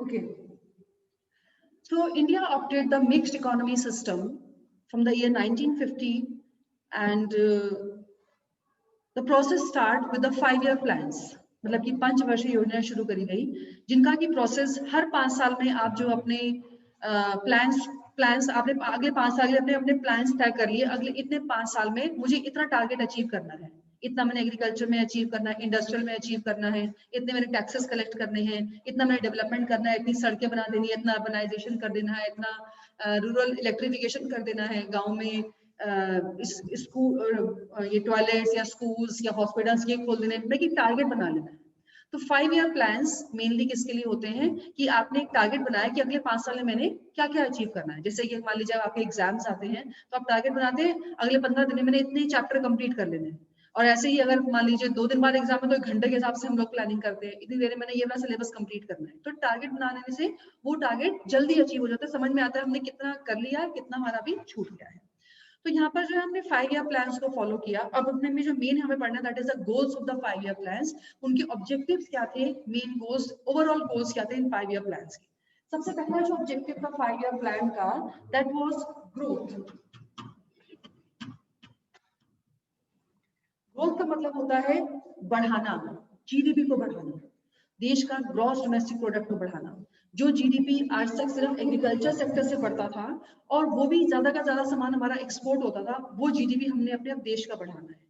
Okay. So India opted the mixed economy system from the year 1950, and the process start with the 5-year plans. मतलब कि 5 वर्षीय योजना शुरू करी गई, जिनका की प्रोसेस हर 5 साल में आप जो अपने प्लान्स आपने अगले 5 साल के अपने प्लान्स तय कर लिए, अगले इतने 5 साल में मुझे इतना टारगेट अचीव करना है, इतना मैंने एग्रीकल्चर में अचीव करना है, इंडस्ट्रियल में अचीव करना है, इतने मैंने टैक्सेस कलेक्ट करने हैं, इतना मैंने डेवलपमेंट करना है, इतनी सड़कें बना देनी है, इतना अर्बनाइजेशन कर देना है, इतना रूरल इलेक्ट्रिफिकेशन कर देना है, गाँव में स्कूल ये टॉयलेट्स या स्कूल्स या हॉस्पिटल्स ये खोल देने, लेकिन टारगेट बना लेना है। तो 5-year प्लान्स मेनली किसके लिए होते हैं कि आपने एक टारगेट बनाया कि अगले 5 साल में मैंने क्या क्या अचीव करना है। जैसे कि मान लीजिए आपके एग्जाम्स आते हैं तो आप टारगेट बनाते हैं अगले 15 दिन में मैंने इतने चैप्टर कंप्लीट कर लेने हैं, और ऐसे ही अगर मान लीजिए 2 दिन बाद एग्जाम है तो 1 घंटे के हिसाब से हम लोग प्लानिंग करते हैं, इतनी देर में मैंने ये वाला सिलेबस कंप्लीट करना है। तो टारगेट बना लेने से वो टारगेट जल्दी अचीव हो जाता है, समझ में आता है हमने कितना कर लिया है, कितना हमारा भी छूट गया है। तो यहाँ पर जो है हमने 5-year प्लान्स को फॉलो किया। अब अपने में जो मेन हमें पढ़ना that is the goals of the 5-year plans, उनके ऑब्जेक्टिव्स क्या थे, मेन गोल्स, ओवरऑल गोल्स क्या थे इन 5-year प्लान्स के। सबसे पहला जो ऑब्जेक्टिव था 5-year प्लान का दैट वाज ग्रोथ। ग्रोथ का मतलब होता है बढ़ाना, जीडीपी को बढ़ाना, देश का ग्रॉस डोमेस्टिक प्रोडक्ट को बढ़ाना। जो जीडीपी आज तक सिर्फ एग्रीकल्चर सेक्टर से बढ़ता था और वो भी ज्यादा का ज्यादा सामान हमारा एक्सपोर्ट होता था, वो जीडीपी हमने अपने देश का बढ़ाना है।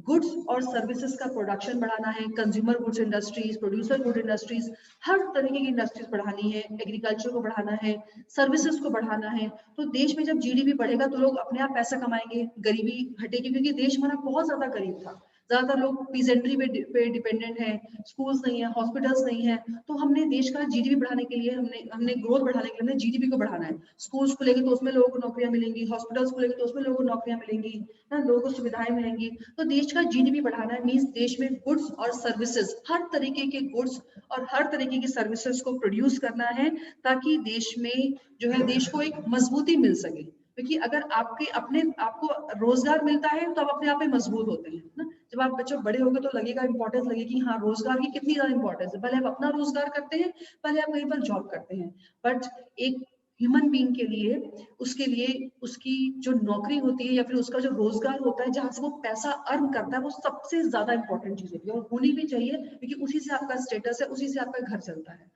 गुड्स और सर्विसेज का प्रोडक्शन बढ़ाना है, consumer goods industries, producer good industries, हर तरीके की इंडस्ट्रीज बढ़ानी है, एग्रीकल्चर को बढ़ाना है, सर्विसेज को बढ़ाना है। तो देश में जब जीडीपी बढ़ेगा तो लोग अपने आप पैसा कमाएंगे, गरीबी हटेगी, क्योंकि देश हमारा बहुत ज्यादा गरीब था, ज्यादातर लोग पीजेंट्री पे डिपेंडेंट हैं, स्कूल्स नहीं है, हॉस्पिटल्स नहीं है। तो हमने देश का जीडीपी बढ़ाने के लिए हमने ग्रोथ बढ़ाने के लिए हमने जीडीपी को बढ़ाना है। स्कूल्स खुलेंगे तो उसमें लोगों को नौकरियां मिलेंगी, हॉस्पिटल्स खुलेंगे तो उसमें लोगों को नौकरियां मिलेंगी, ना लोगों को सुविधाएं मिलेंगी। तो देश का जीडीपी बढ़ाना है मींस देश में गुड्स और सर्विसेज, हर तरीके के गुड्स और हर तरीके की सर्विसेज को प्रोड्यूस करना है, ताकि देश में जो है देश को एक मजबूती मिल सके। क्योंकि अगर आपको रोजगार मिलता है तो आप अपने आप में मजबूत होते हैं ना। जब आप बच्चों बड़े होंगे तो लगेगा इंपॉर्टेंस लगेगी, हाँ रोजगार की कितनी ज्यादा इंपॉर्टेंस है। पहले आप अपना रोजगार करते हैं, पहले आप कहीं पर जॉब करते हैं, बट एक ह्यूमन बीइंग के लिए उसके लिए उसकी जो नौकरी होती है या फिर उसका जो रोजगार होता है जहां से वो पैसा अर्न करता है, वो सबसे ज्यादा इंपॉर्टेंट चीज होती है और होनी भी चाहिए, क्योंकि उसी से आपका स्टेटस है, उसी से आपका घर चलता है।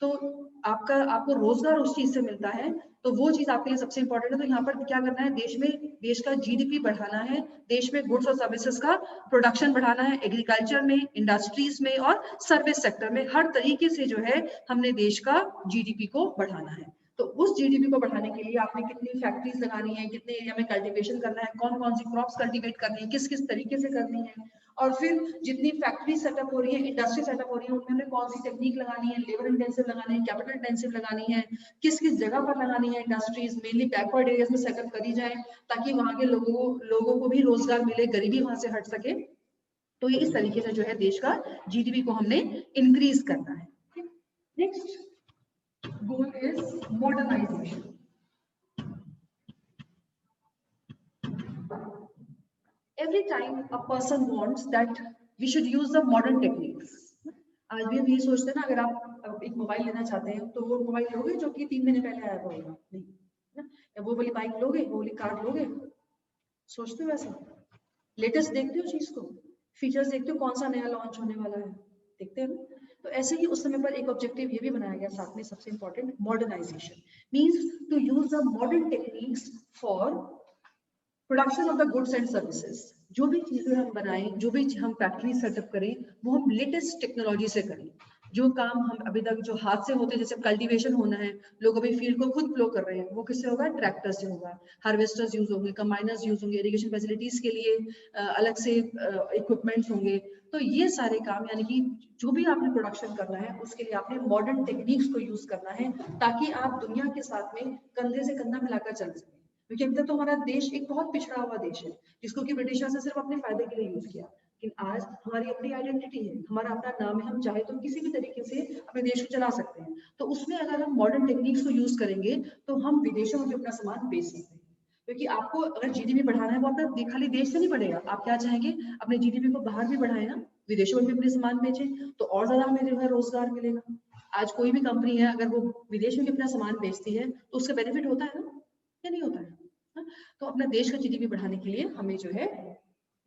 तो आपको रोजगार उस चीज से मिलता है, तो वो चीज आपके लिए सबसे इंपॉर्टेंट है। तो यहाँ पर क्या करना है, देश का जीडीपी बढ़ाना है, देश में गुड्स और सर्विसेज का प्रोडक्शन बढ़ाना है, एग्रीकल्चर में, इंडस्ट्रीज में और सर्विस सेक्टर में, हर तरीके से जो है हमने देश का जीडीपी को बढ़ाना है। तो उस जीडीपी को बढ़ाने के लिए आपने कितनी फैक्ट्रीज लगानी है, कितने एरिया में कल्टीवेशन करना है, कौन कौन सी क्रॉप्स कल्टीवेट करनी है, किस किस तरीके से करनी है, और फिर जितनी फैक्ट्री सेटअप हो रही है, इंडस्ट्री सेटअप हो रही है, उनमें हमें कौन सी टेक्निक लगानी है, लेबर इंटेंसिव लगानी है, कैपिटल इंटेंसिव लगानी है, किस किस जगह पर लगानी है इंडस्ट्रीज, मेनली बैकवर्ड एरियाज में सेटअप करी जाए, ताकि वहां के लोगों को भी रोजगार मिले, गरीबी वहां से हट सके। तो ये इस तरीके से जो है देश का जीडीपी को हमने इंक्रीज करना है। Next goal is modernization. Every time a person wants that we should use the modern techniques. आज भी हम ये सोचते हैं ना, अगर आप एक मोबाइल लेना चाहते हैं तो वो मोबाइल लोगे जो कि 3 महीने पहले आया होगा, नहीं ना, या वो वाली बाइक लोगे, वो वाली कार लोगे, सोचते हो ऐसा? लेटेस्ट देखते हो चीज को, फीचर्स देखते हो, कौन सा नया लॉन्च होने वाला है, देखते हैं ना। तो ऐसे ही उस समय पर एक ऑब्जेक्टिव ये भी बनाया गया साथ में, सबसे important modernisation, means to use the modern techniques for production of the goods and services. जो भी चीजें हम बनाएं, जो भी हम फैक्ट्री सेटअप करें, वो हम लेटेस्ट टेक्नोलॉजी से करें। जो काम हम अभी तक जो हाथ से होते हैं, जैसे कल्टीवेशन होना है, लोग अभी फील्ड को खुद फ्लो कर रहे हैं, वो किससे होगा, ट्रैक्टर से होगा, हार्वेस्टर्स यूज होंगे, कंबाइनर्स यूज होंगे, इरिगेशन फैसिलिटीज के लिए अलग से इक्विपमेंट्स होंगे। तो ये सारे काम, यानी कि जो भी आपने प्रोडक्शन करना है उसके लिए आपने मॉडर्न टेक्निक्स को यूज करना है, ताकि आप दुनिया के साथ में कंधे से कंधा मिलाकर चल सकें। क्योंकि अभी तक तो हमारा देश एक बहुत पिछड़ा हुआ देश है, जिसको कि ब्रिटिशर्स ने सिर्फ अपने फायदे के लिए यूज किया, लेकिन आज हमारी अपनी आइडेंटिटी है, हमारा अपना नाम है, हम चाहे तो किसी भी तरीके से अपने देश को चला सकते हैं। तो उसमें अगर हम मॉडर्न टेक्निक्स को यूज करेंगे तो हम विदेशों में भी अपना सामान बेच सकते हैं। क्योंकि आपको अगर जीडीपी बढ़ाना है, वो अपना खाली देश से नहीं बढ़ेगा, आप क्या चाहेंगे, अपने जीडीपी को बाहर भी बढ़ाए ना, विदेशों में भी अपने सामान बेचें, तो और ज्यादा हमें जो है रोजगार मिलेगा। आज कोई भी कंपनी है अगर वो विदेश में भी अपना सामान बेचती है तो उसका बेनिफिट होता है ना, या नहीं होता है? तो अपने देश का जीडीपी बढ़ाने के लिए हमें जो है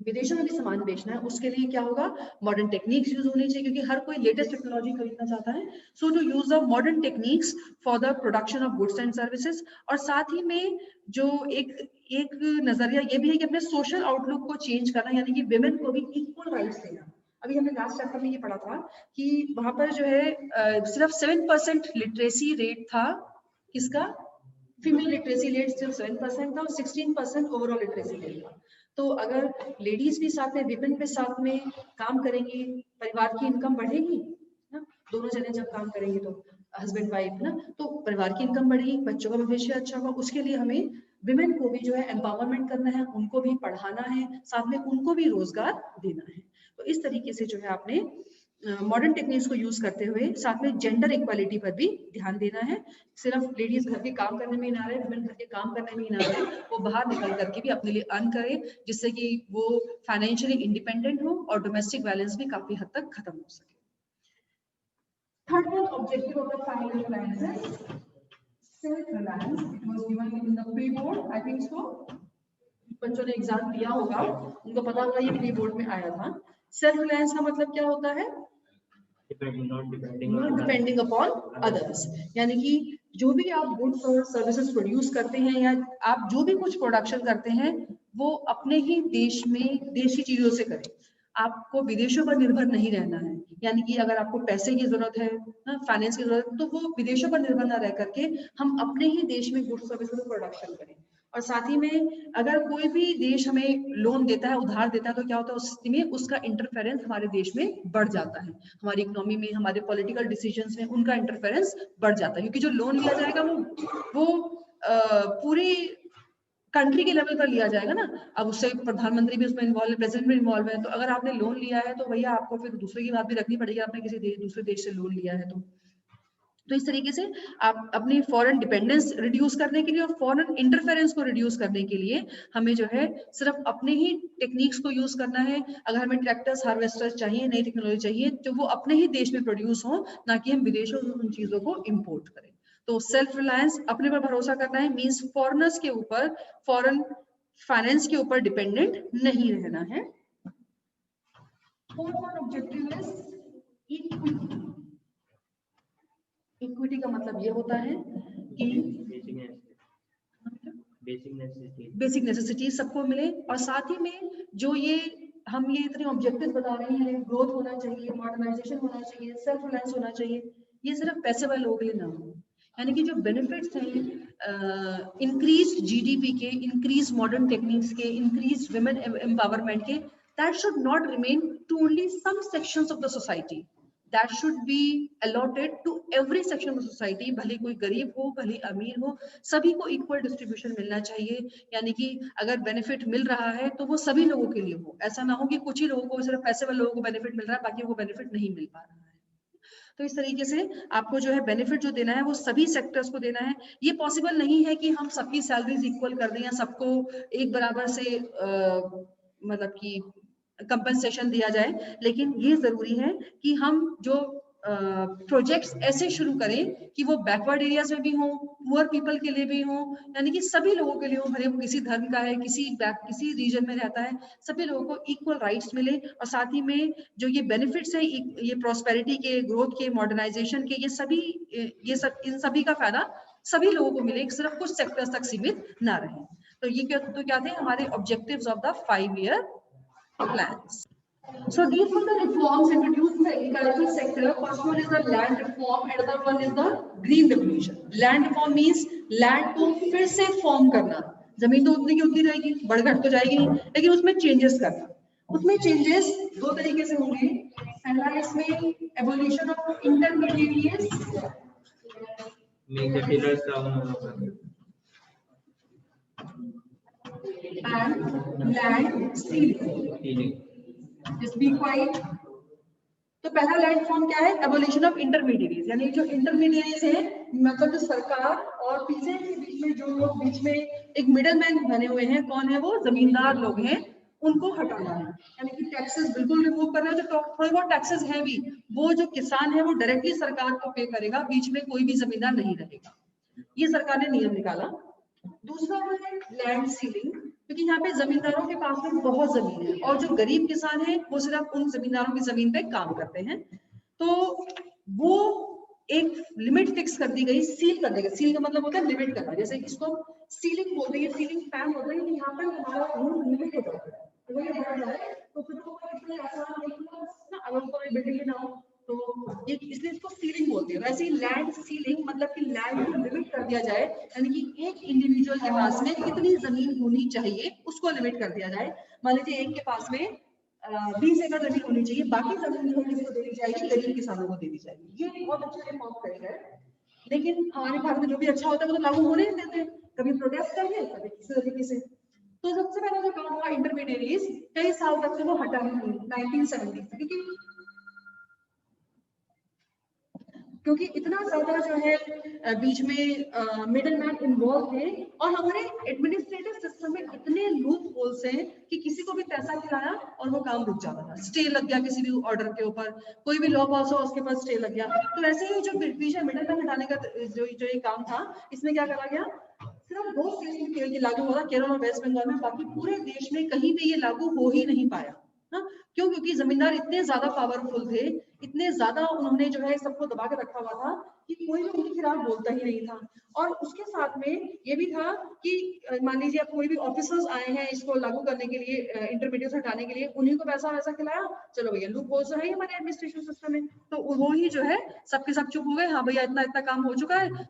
विदेशों में भी सामान बेचना है, उसके लिए क्या होगा, मॉडर्न टेक्निक्स यूज होनी चाहिए, क्योंकि हर कोई लेटेस्ट टेक्नोलॉजी खरीदना चाहता है। So to use the modern techniques for the production of goods and services. और साथ ही में जो एक नजरिया ये भी है कि अपने सोशल आउटलुक को चेंज करना, यानी कि विमेन को भी इक्वल राइट्स देना। अभी हमने लास्ट चैप्टर में ये पढ़ा था कि वहां पर जो है सिर्फ 7% लिटरेसी रेट था, किसका, फीमेल लिटरेसी रेट सिर्फ 7% था और 16% ओवरऑल लिटरेसी रेट था। तो अगर लेडीज भी साथ में, विमेन भी साथ में काम करेंगी, परिवार की इनकम बढ़ेगी ना, दोनों जने जब काम करेंगे तो हस्बैंड वाइफ ना, तो परिवार की इनकम बढ़ेगी, बच्चों का भविष्य अच्छा होगा। उसके लिए हमें विमेन को भी जो है एम्पावरमेंट करना है, उनको भी पढ़ाना है, साथ में उनको भी रोजगार देना है। तो इस तरीके से जो है आपने मॉडर्न टेक्निक्स को यूज करते हुए साथ में जेंडर इक्वालिटी पर भी ध्यान देना है। सिर्फ लेडीज घर के काम करने में ही ना रहे, वुमेन घर के काम करने में ही ना रहे, वो बाहर निकल करके भी अपने लिए अर्न करे, जिससे कि वो फाइनेंशियली इंडिपेंडेंट हो और डोमेस्टिक वायलेंस भी काफी हद तक खत्म हो सके। Third objective of the 5 year plan is self-reliance. It was given in the pre-board, I think so. बच्चों ने एग्जाम दिया होगा, उनको पता होगा ये प्री-बोर्ड में आया था। सेल्फ रिलायंस का मतलब क्या होता है, नॉट डिपेंडिंग अपॉन अदर्स, यानी कि जो भी आप गुड्स और सर्विसेज प्रोड्यूस करते हैं या आप जो भी कुछ प्रोडक्शन करते हैं वो अपने ही देश में देशी चीजों से करें, आपको विदेशों पर निर्भर नहीं रहना है। यानी कि अगर आपको पैसे की जरूरत है, फाइनेंस की जरूरत है, तो वो विदेशों पर निर्भर ना रह करके हम अपने ही देश में गुड्स सर्विसेज प्रोडक्शन करें। और साथ ही में अगर कोई भी देश हमें लोन देता है, उधार देता है, तो क्या होता है उस स्थिति में उसका इंटरफेरेंस हमारे देश में बढ़ जाता है, हमारी इकोनॉमी में, हमारे पॉलिटिकल डिसीजंस में उनका इंटरफेरेंस बढ़ जाता है, क्योंकि जो लोन लिया जाएगा वो पूरी कंट्री के लेवल पर लिया जाएगा ना। अब उससे प्रधानमंत्री भी उसमें इन्वॉल्व है, प्रेसिडेंट भी इन्वॉल्व है, तो अगर आपने लोन लिया है तो भैया आपको फिर दूसरे की बात भी रखनी पड़ेगी, आपने किसी दूसरे देश से लोन लिया है तो इस तरीके से आप अपनी फॉरेन डिपेंडेंस रिड्यूस करने के लिए और फॉरेन इंटरफेरेंस को रिड्यूस करने के लिए हमें जो है सिर्फ अपने ही टेक्निक्स को यूज करना है। अगर हमें ट्रैक्टर्स, हार्वेस्टर्स चाहिए, नई टेक्नोलॉजी चाहिए, तो वो अपने ही देश में प्रोड्यूस हो, ना कि हम विदेशों से उन चीजों को इम्पोर्ट करें। तो सेल्फ रिलायंस, अपने पर भरोसा करना है, मीन्स फॉरेनर्स के ऊपर, फॉरेन फाइनेंस के ऊपर डिपेंडेंट नहीं रहना है। Fourth objective is equity. Equity का मतलब ये होता है कि बेसिक नेसेसिटी सबको मिले, और साथ ही में जो हम ये इतने ऑब्जेक्टिव बता रहे हैं, ग्रोथ होना चाहिए, मॉडर्नाइजेशन होना चाहिए, सेल्फ रिलायंस होना चाहिए, ये सिर्फ पैसे वाले लोगों के लिए ना हो। यानी कि जो बेनिफिट्स हैं इंक्रीज जीडीपी के, इंक्रीज मॉडर्न टेक्निक्स के, इंक्रीज विमेन एम्पावरमेंट के, that should not remain to only some sections of the society, that should be allotted to every section of the society, भले कोई गरीब हो, भले अमीर हो, सभी को इक्वल डिस्ट्रीब्यूशन मिलना चाहिए। यानी कि अगर बेनिफिट मिल रहा है तो वो सभी लोगों के लिए हो, ऐसा ना हो कि कुछ ही लोगों को, सिर्फ पैसे वाले लोगों को बेनिफिट मिल रहा है, बाकी को बेनिफिट नहीं मिल पा रहा है। तो इस तरीके से आपको जो है बेनिफिट जो देना है वो सभी सेक्टर्स को देना है। ये पॉसिबल नहीं है कि हम सबकी सैलरीज इक्वल कर दें या सबको एक बराबर से मतलब कि कंपनसेशन दिया जाए, लेकिन ये जरूरी है कि हम जो प्रोजेक्ट्स ऐसे शुरू करें कि वो बैकवर्ड एरियाज में भी हों, पुअर पीपल के लिए भी हों, यानी कि सभी लोगों के लिए हो, भले वो किसी धर्म का है, किसी रीजन में रहता है, सभी लोगों को इक्वल राइट्स मिले। और साथ ही में जो ये बेनिफिट्स है, ये प्रॉस्पेरिटी के, ग्रोथ के, मॉडर्नाइजेशन के, इन सभी का फायदा सभी लोगों को मिले, सिर्फ कुछ सेक्टर्स तक सीमित ना रहे। तो ये क्या थे हमारे objectives of the 5 year plans. So these were the reforms introduced in the agricultural sector. First one is the land reform, and another one is the green revolution. Land reform means land को फिर से form करना, जमीन तो उतनी की उतनी रहेगी, बढ़ घट तो जाएगी नहीं, लेकिन उसमें चेंजेस करना। उसमें चेंजेस दो तरीके से होंगे। पहला इसमें evolution of intermediate and land stealing. Just be quiet. तो पहला लैंड फॉर्म क्या है, एवोल्यूशन ऑफ इंटरमीडिएरीज, यानी जो इंटरमीडिएरीज है, मतलब जो सरकार और पीछे के बीच में जो लोग बीच में एक मिडल मैन बने हुए हैं, कौन है वो, जमींदार लोग हैं, उनको हटाना है। यानी कि टैक्सेस बिल्कुल रिमूव करना है, जो थोड़े बहुत टैक्सेस हैं भी वो जो किसान है वो डायरेक्टली सरकार को पे करेगा, बीच में कोई भी जमींदार नहीं रहेगा। ये सरकार ने नियम निकाला। दूसरा है लैंड सीलिंग, क्योंकि यहाँ पे जमींदारों के पास में बहुत जमीन है और जो गरीब किसान है वो सिर्फ उन जमींदारों की जमीन पे काम करते हैं, तो वो एक लिमिट फिक्स कर दी गई, सील कर दी गई। सील का मतलब होता है लिमिट करना, जैसे इसको सीलिंग बोलते हैं, सीलिंग फैन होता है, यहाँ पर हमारा रूम लिमिट हो जाता है। अगर ये बढ़ जाए तो फिर तो इतना आसान नहीं होगा, अगर कोई बिल्डिंग ना हो तो ये, इसलिए इसको सीलिंग बोलते हैं। वैसे ही लैंड सीलिंग मतलब कि लैंड को लिमिट कर दिया जाए, यानी कि एक इंडिविजुअल के पास में कितनी जमीन होनी चाहिए उसको लिमिट कर दिया जाए। मान लीजिए एक के पास में 20 एकड़ जमीन होनी चाहिए, बाकी जमीन जो किसको दे दी जाएगी, गरीब किसानों को दे दी जाएगी। ये बहुत अच्छा रिफॉर्म करेगा, लेकिन हमारे भारत में जो भी अच्छा होता है वो तो लागू होने नहीं देते, कभी प्रोटेस्ट करके कभी किसी तरीके से। तो सबसे पहला जो काम हुआ इंटरमीडिएरीज, कई साल तक से वो हटा नहीं, 1970 से, क्योंकि इतना ज्यादा जो है बीच में मिडल मैन इन्वॉल्व थे और हमारे एडमिनिस्ट्रेटिव सिस्टम में इतने लूप होल्स हैं कि किसी को भी पैसा खिलाया और वो काम रुक जाता था, स्टे लग गया किसी भी ऑर्डर के ऊपर, कोई भी लॉ पास हो उसके पास स्टे लग गया। तो ऐसे ही जो बीच में मिडल मैन हटाने का जो ये काम था, इसमें क्या करा गया, सिर्फ 2 स्टेट में केवल ये लागू हुआ, केरल और वेस्ट बंगाल में, बाकी पूरे देश में कहीं भी ये लागू हो ही नहीं पाया। क्यों? क्योंकि जमींदार इतने ज्यादा पावरफुल थे, इतने ज्यादा उन्होंने जो है सबको दबा के रखा हुआ था कि कोई भी उनके खिलाफ बोलता ही नहीं था। और उसके साथ में ये भी था कि मान लीजिए अब कोई भी ऑफिसर्स आए हैं इसको लागू करने के लिए, इंटरमीडिएट हटाने के लिए, उन्हीं को पैसा वैसा खिलाया, चलो भैया लूप होल्स है हमारे एडमिनिस्ट्रेशन सिस्टम में, तो वो ही जो है सबके सब चुप हो गए, हाँ भैया इतना इतना काम हो चुका है,